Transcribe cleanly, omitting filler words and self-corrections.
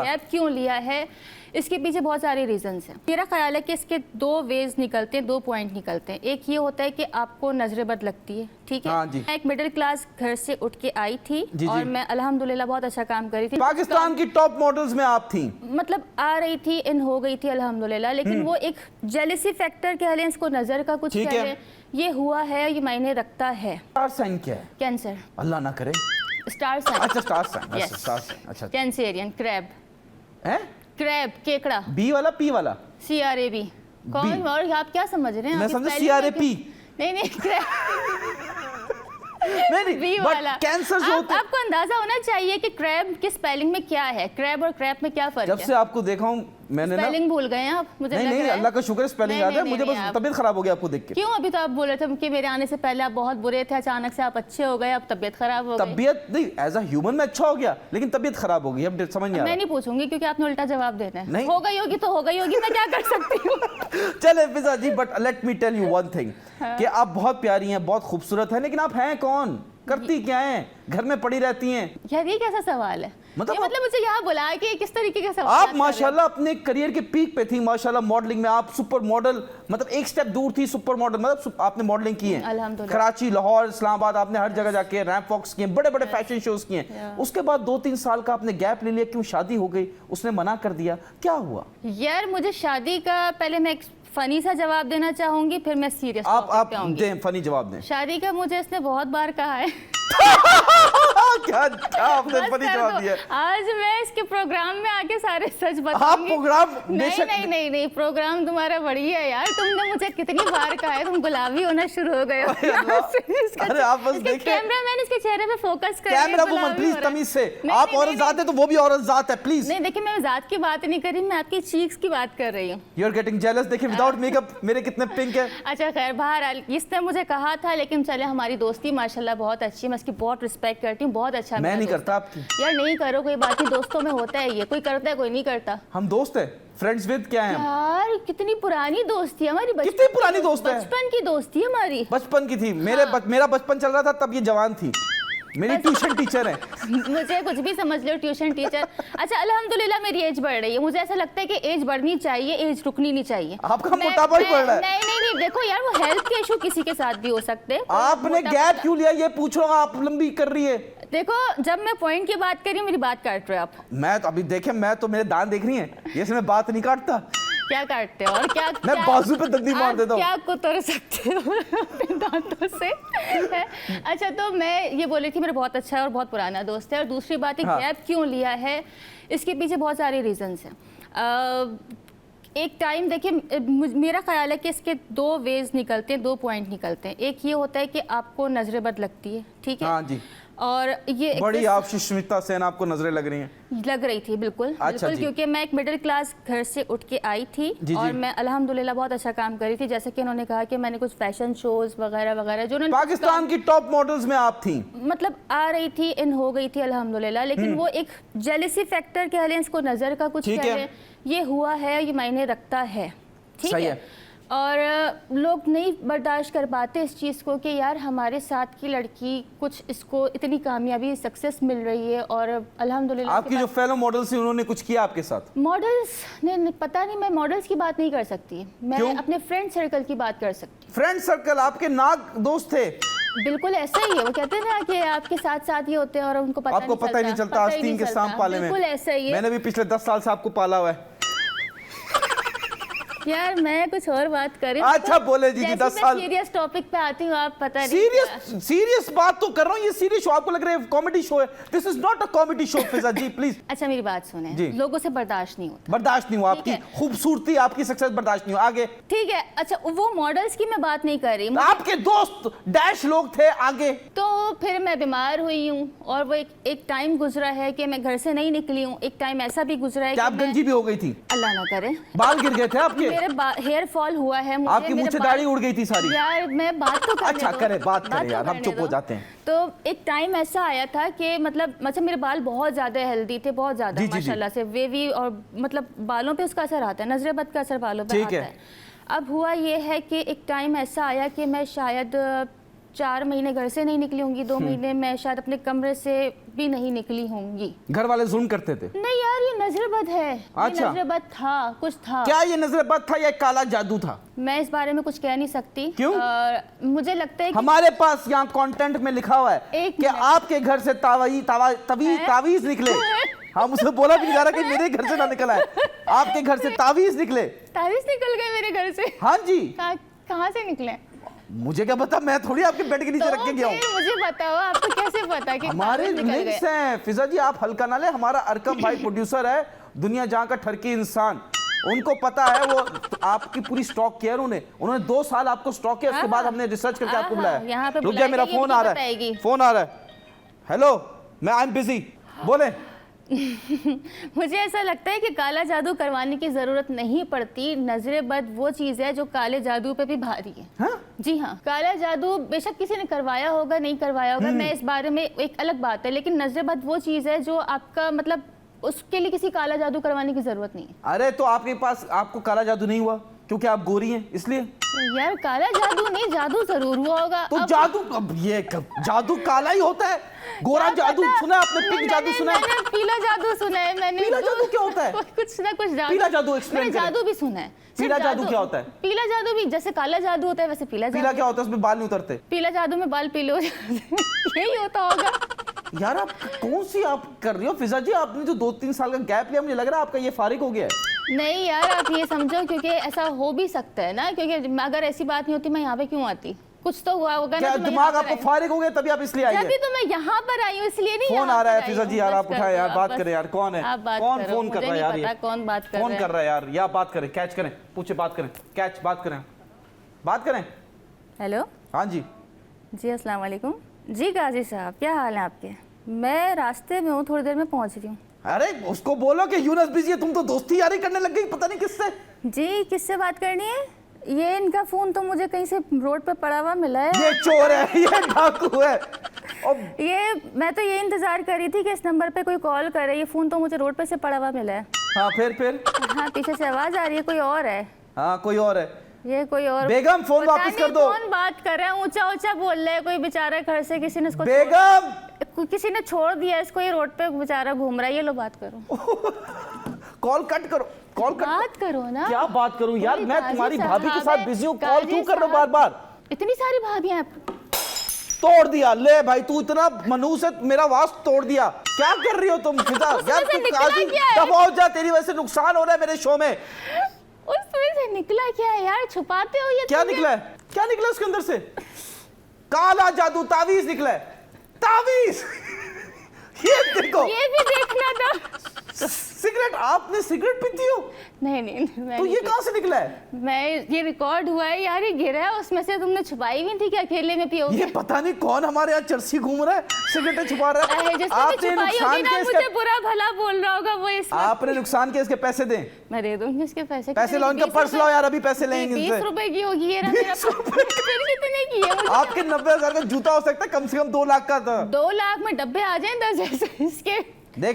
Gap क्यों लिया है, इसके पीछे बहुत सारे रीजंस हैं। मेरा ख्याल है कि इसके दो वेज निकलते हैं, दो पॉइंट निकलते हैं। एक ये होता है कि आपको नजरें बद लगती है, ठीक है। हाँ जी। मैं एक मिडिल क्लास घर से उठ के आई थी जी और जी। मैं अल्हम्दुलिल्लाह बहुत अच्छा काम कर रही थी। पाकिस्तान की टॉप मॉडल्स में आप थी, मतलब आ रही थी, इन हो गई थी अल्हम्दुलिल्लाह, लेकिन वो एक जेलिसी फैक्टर कह लें, इसको नजर का कुछ ठीक कह है। लें, ये हुआ है, ये मायने रखता है। स्टार साइन क्या है? कैंसर। अल्लाह ना करे। Star sign. अच्छा स्टार साइन, Yes. अच्छा स्टार साइन, अच्छा कैंसेरियन। क्रैब। है क्रैब केकड़ा। बी वाला पी वाला? CRAB। कौन? और आप क्या समझ रहे हैं? मैं आपकी समझा spelling CRAP। नहीं नहीं, क्रैब नहीं बी बट वाला। कैंसर जो होते हैं, आपको अंदाजा होना चाहिए कि क्रैब की स्पेलिंग में क्या है, क्रैब और क्रैब में क्या फर्क जब है। से आपको देखा हूँ मैंने ना, स्पेलिंग भूल गए हैं आप, मुझे नहीं लग नहीं रहा है। अल्लाह का शुक्र है स्पेलिंग नहीं, याद है नहीं, मुझे, नहीं, बस आप- तबीयत खराब हो गई आपको देख के। क्यों? अभी तो आप बोल रहे थे कि मेरे आने से पहले आप बहुत बुरे थे, अचानक से आप अच्छे हो गए, अब तबीयत खराब हो गई। तबीयत नहीं, एज अ ह्यूमन में अच्छा हो गया, लेकिन तबीयत खराब हो गई, अब समझ नहीं आ मैं रहा। नहीं पूछूंगी क्योंकि आपने उल्टा जवाब देना है। नहीं। हो गई होगी तो हो गई होगी, मैं क्या कर सकती हूँ। चले Fiza ji, but let me tell you one thing कि आप बहुत प्यारी हैं, बहुत खूबसूरत हैं, लेकिन आप हैं कौन? करती क्या हैं? घर में पड़ी रहती हैं? यार ये कैसा सवाल है? मतलब मतलब मुझे यहाँ बुला के किस तरीके का सवाल आप कर रहे हो? माशाल्लाह अपने करियर के पीक पे थी माशाल्लाह, मॉडलिंग में आप सुपर मॉडल, मतलब एक स्टेप दूर थी सुपर मॉडल, मतलब आपने मॉडलिंग की है अल्हम्दुलिल्लाह। कराची, लाहौर, इस्लामाबाद, आपने हर जगह जाके रैंप वॉक्स किए, बड़े बड़े फैशन शोज किए। उसके बाद 2-3 साल का आपने गैप ले लिया, क्यों? शादी हो गई, उसने मना कर दिया, क्या हुआ? यार मुझे शादी का, पहले मैं एक फनी सा जवाब देना चाहूंगी, फिर मैं सीरियस आप दें, फनी जवाब दें। शादी का मुझे इसने बहुत बार कहा है। क्या क्या आपने बस फनी कर जवाब दो। दिया? आज मैं इसके प्रोग्राम में आके सारे सच आप बताऊंगी। प्रोग्राम नहीं बेशक नहीं नहीं नहीं, प्रोग्राम तुम्हारा बढ़िया है यार, तुमने मुझे कितनी बार कहा है, तुम गुलाबी होना शुरू हो गए हो। अरे आप बस देखें, कैमरामैन इसके चेहरे पे फोकस कर कैमरा वुमन प्लीज तमीज से, आप औरत जात है तो वो भी औरत जात है, प्लीज। नहीं देखिए, मैं जात की बात नहीं कर रही, मैं आपकी चीक्स की बात कर रही हूँ। यू आर गेटिंग जेलस, देखिए विदाउट मेकअप मेरे कितने पिंक है। अच्छा खैर, बहरहाल इसने मुझे कहा था, लेकिन चले हमारी दोस्ती माशाल्लाह बहुत अच्छी है, मैं इसकी बहुत रिस्पेक्ट करती हूँ, बहुत अच्छा। मैं नहीं दोस्त करता आपकी। यार नहीं करो, कोई बात नहीं, दोस्तों में होता है ये, कोई करता है कोई नहीं करता। हम दोस्त हैं, फ्रेंड्स विद क्या है हम? यार कितनी पुरानी दोस्ती है हमारी, कितनी पुरानी दोस्त है? बचपन की दोस्ती है हमारी। बचपन की थी, मेरा बचपन चल रहा था तब ये जवान थी, मेरी ट्यूशन टीचर है। मुझे कुछ भी समझ लो, ट्यूशन टीचर। अच्छा अल्हम्दुलिल्लाह मेरी एज बढ़ रही है, मुझे ऐसा लगता है कि एज बढ़नी चाहिए, एज रुकनी नहीं चाहिए। आपका मोटापा ही बढ़ रहा है। नहीं नहीं नहीं, देखो यार वो हेल्थ के इशू किसी के साथ भी हो सकते हैं। आपने गैप क्यों लिया ये पूछ रहा हूँ, आप लंबी कर रही है। देखो जब मैं पॉइंट की बात कर रही हूँ, मेरी बात काट रहे हो आप। मैं तो अभी देखे, मैं तो मेरे दांत देख रही हैं, ये से मैं बात नहीं काटता, क्या काटते हो और क्या? मैं बाजू पे दंडी मार आप देता हूँ। क्या कुतर सकते हो अपने दांतों से? अच्छा तो मैं ये बोल रही थी, मेरा बहुत अच्छा है और बहुत पुराना दोस्त है, और दूसरी बात है हाँ। गैप क्यों लिया है, इसके पीछे बहुत सारे रीजंस हैं। एक टाइम देखिए, मेरा ख्याल है कि इसके दो वेज निकलते हैं, दो पॉइंट निकलते हैं। एक ये होता है कि आपको नजरें बद लगती है, ठीक है। हाँ जी। और ये बड़ी आप सुष्मिता सेन आपको नजरें लग रही हैं। लग रही थी बिल्कुल। अच्छा बिल्कुल, जी। क्योंकि मैं एक मिडिल क्लास घर से उठ के आई थी जी, और जी। मैं अल्हम्दुलिल्लाह बहुत अच्छा काम कर रही थी। जैसे कि उन्होंने कहा कि मैंने कुछ फैशन शोज वगैरह वगैरह जो उन्होंने पाकिस्तान की टॉप मॉडल्स में आप थी, मतलब आ रही थी, इन हो गई थी अल्हम्दुलिल्लाह, लेकिन वो एक जेलिसी फैक्टर कह लें, इसको नजर का कुछ ठीक कह है। लें, ये हुआ है, ये मायने रखता है, ठीक सही है। है। और लोग नहीं बर्दाश्त कर पाते इस चीज़ को कि यार हमारे साथ की लड़की कुछ, इसको इतनी कामयाबी सक्सेस मिल रही है, और अल्हम्दुलिल्लाह आपकी जो फेलो मॉडल्स थी उन्होंने कुछ किया आपके साथ? मॉडल्स ने, पता नहीं, मैं मॉडल्स की बात नहीं कर सकती, मैं क्यों? अपने फ्रेंड सर्कल की बात कर सकती। फ्रेंड सर्कल आपके नाक दोस्त थे? बिल्कुल ऐसा ही है, वो कहते हैं ना कि आपके साथ साथ ही होते हैं और उनको पता आपको पता ही नहीं चलता, आस्तीन के सांप पाले में। बिल्कुल ऐसा ही है। मैंने भी पिछले 10 साल से आपको पाला हुआ है। यार मैं कुछ और बात कर रही हूँ। अच्छा बोले जी, 10 साल। सीरियस टॉपिक पे आती हूँ, आप पता नहीं सीरियस बात तो कर रहा हूँ, ये सीरियस शो आपको लग रहा है कॉमेडी शो है? This is not a comedy show Fiza ji, please. अच्छा मेरी बात सुने, जी। लोगों से बर्दाश्त नहीं होता। बर्दाश्त नहीं हुआ, ठीक आपकी है। खूबसूरती, आपकी सक्सेस बर्दाश्त नहीं हुआ, आगे। ठीक है, अच्छा वो मॉडल्स की मैं बात नहीं कर रही, आपके दोस्त डैश लोग थे, आगे। तो फिर मैं बीमार हुई हूँ, और वो एक टाइम गुजरा है कि मैं घर से नहीं निकली हूँ। एक टाइम ऐसा भी गुजरा है क्या कि आप मैं, गंजी भी हो गई थी? अल्लाह ना करे, बाल गिर गए थे आपके? मेरे हेयर फॉल हुआ है मुझे, आपकी मुंह से दाढ़ी उड़ गई थी सारी? यार मैं बात तो करने अच्छा दो। करे, बात करें तो यार, हम करने चुप हो दो। जाते हैं। तो एक टाइम ऐसा आया था कि मतलब मेरे बाल बहुत ज़्यादा हेल्दी थे, बहुत ज़्यादा जी, जी, जी। माशाल्लाह से वेवी, और मतलब बालों पे उसका असर आता है, नजरें बद का असर बालों पे ठीक आता है। है। अब हुआ ये है कि एक टाइम ऐसा आया कि मैं शायद 4 महीने घर से नहीं निकली होंगी, 2 महीने मैं शायद अपने कमरे से भी नहीं निकली होंगी। घर वाले जुल्म करते थे? नहीं यार, ये नजरबद है। अच्छा। ये नजरबद था, कुछ था। क्या ये नजरबद था या काला जादू था? मैं इस बारे में कुछ कह नहीं सकती। क्यों? मुझे लगता है कि हमारे पास यहाँ कंटेंट में लिखा हुआ है एक कि मिनट। आपके घर से तावीज निकले। हाँ, मुझे बोला भी नहीं जा रहा कि मेरे घर से ना निकला है, आपके घर से तावीज निकले। तावीज निकल गए मेरे घर से? हाँ जी। कहाँ से निकले? मुझे क्या पता, मैं थोड़ी आपके बेड के नीचे रख के गया हूँ। मुझे बताओ, आपको कैसे पता कि हमारे तावीज़ निकल लिंक्स गए? हैं फिजा जी, आप हल्का ना ले। हमारा अरकम भाई प्रोड्यूसर है, दुनिया जहाँ का ठरकी इंसान, उनको पता है। वो आपकी पूरी स्टॉक किया उन्होंने 2 साल आपको स्टॉक किया, उसके बाद हमने रिसर्च करके आपको यहाँ बुलाया। पे रुक जा, मेरा फोन आ रहा है, फोन आ रहा है। हेलो, मैं आई एम बिजी, बोले। मुझे ऐसा लगता है कि काला जादू करवाने की जरूरत नहीं पड़ती। नजरेबद वो चीज है जो काले जादू पे भी भारी है। हाँ? जी हाँ, काला जादू बेशक किसी ने करवाया होगा, नहीं करवाया होगा, मैं इस बारे में एक अलग बात है, लेकिन नजरेबद वो चीज है जो आपका मतलब उसके लिए किसी काला जादू करवाने की जरूरत नहीं है। अरे तो आपके पास, आपको काला जादू नहीं हुआ क्योंकि आप गोरी हैं इसलिए? यार काला जादू नहीं, जादू जरूर हुआ होगा। तो जादू, अब ये जादू काला ही होता है? गोरा जादू सुना है आपने? पिंक जादू सुना है? मैंने पीला जादू सुना है। मैंने पीला जादू क्या होता है? कुछ ना कुछ जादू। पीला जादू एक्सप्लेन करें। जादू भी सुना है। पीला जादू क्या होता है? पीला जादू भी जैसे काला जादू होता है वैसे पीला जादू। पीला क्या होता है? उसमें बाल नहीं उतरते? पीला जादू में बाल पीले हो जाते हैं। यही होता होगा। यार आप कौन सी आप कर रही हो फिजा जी? आपने जो 2-3 साल का गैप लिया, मुझे लग रहा है आपका ये फारिग हो गया है। नहीं यार, आप ये समझो, क्योंकि ऐसा हो भी सकता है ना, क्योंकि अगर ऐसी बात नहीं होती मैं यहाँ पे क्यों आती? कुछ तो हुआ होगा ना। क्या दिमाग आपको फारिग हो गया तभी आप इसलिए आई जब भी है? तो मैं यहाँ पर आई हूँ, इसलिए नहीं। फोन आ रहा है फिजा जी, यार आप उठाए यार, बात करें यार। कौन है? कौन फोन कर रहा है यार? ये कौन बात कर रहा है? फोन कर रहा है यार, या बात करें, कैच करें, पूछे, बात करें, कैच, बात करें, बात करें। हेलो, हाँ जी जी अस्सलाम वालेकुम। जी गाजी साहब, क्या हाल है आपके? मैं रास्ते में हूँ, थोड़ी देर में पहुँच रही हूँ। अरे उसको बोलो कि यूनस बिजी है, तुम तो दोस्ती यारी करने लग गई पता नहीं किससे। जी, किससे बात करनी है? ये इनका फोन तो मुझे कहीं से रोड पे पड़ा हुआ मिला है। ये चोर है, ये डाकू है। और ये मैं तो ये इंतजार कर रही थी कि इस नंबर पे कोई कॉल करे। ये फोन तो मुझे रोड पे से पड़ा हुआ मिला है। हाँ फिर हाँ, पीछे से आवाज आ रही है, कोई और है। हाँ कोई और है। ये कोई और। बेगम फोन पता वापस नहीं कर दो। कौन बात कर रहा है, ऊंचा ऊंचा बोल रहा है। कोई बेचारा घर से किसी ने इसको बेगम, किसी ने छोड़ दिया इसको, ये रोड पे बेचारा घूम रहा है। ये लो बात करो। कॉल कट करो, कॉल कट। बात करो ना। क्या बात करूं यार, कोई मैं गाजी तुम्हारी साहब भाभी के साथ है, बिजी हूँ, कॉल गाजी क्यों कर रहे हो बार साहब। बार? इतनी सारी भाभियां हैं। तोड़ दिया ले भाई, तू इतना मनूस है, मेरा वास तोड़ दिया। क्या कर रही हो तुम फिजा? यार से तू निकला काजी क्या है? दबाओ जा, तेरी वजह से नुकसान हो रहा है मेरे शो में। उसमें से निकला क्या है यार? छुपाते हो ये? क्या निकला है? क्या निकला उसके अंदर से? काला जादू तावीज निकला है। तावीज ये देखो। ये भी देखना था। सिगरेट, आपने सिगरेट पीती हो? नहीं नहीं, मैं तो ये कहाँ से निकला है? मैं ये रिकॉर्ड हुआ है यार, ये गिरा है, उसमें से तुमने छुपाई भी थी क्या? अकेले में पियोगे? ये पता नहीं कौन हमारे यहाँ चरसी घूम रहा है, सिगरेटें छुपा रहा है। जिसने भी आपने छुपाई नुकसान होगी ना, किया मुझे इसके, बुरा भला बोल रहा होगा वो इसमें। आपने नुकसान किया, इसके पैसे दें। मैं दे दूंगी इसके पैसे। पैसे लाओ, इनका पर्स लाओ यार, अभी पैसे लेंगे 20 इनसे। रुपए की होगी ये मेरा। फिर कितने की है? आपके 90,000 का जूता हो सकता है, कम से कम 2 लाख का था। 2 लाख में डब्बे आ जाए 10 जैसे इसके।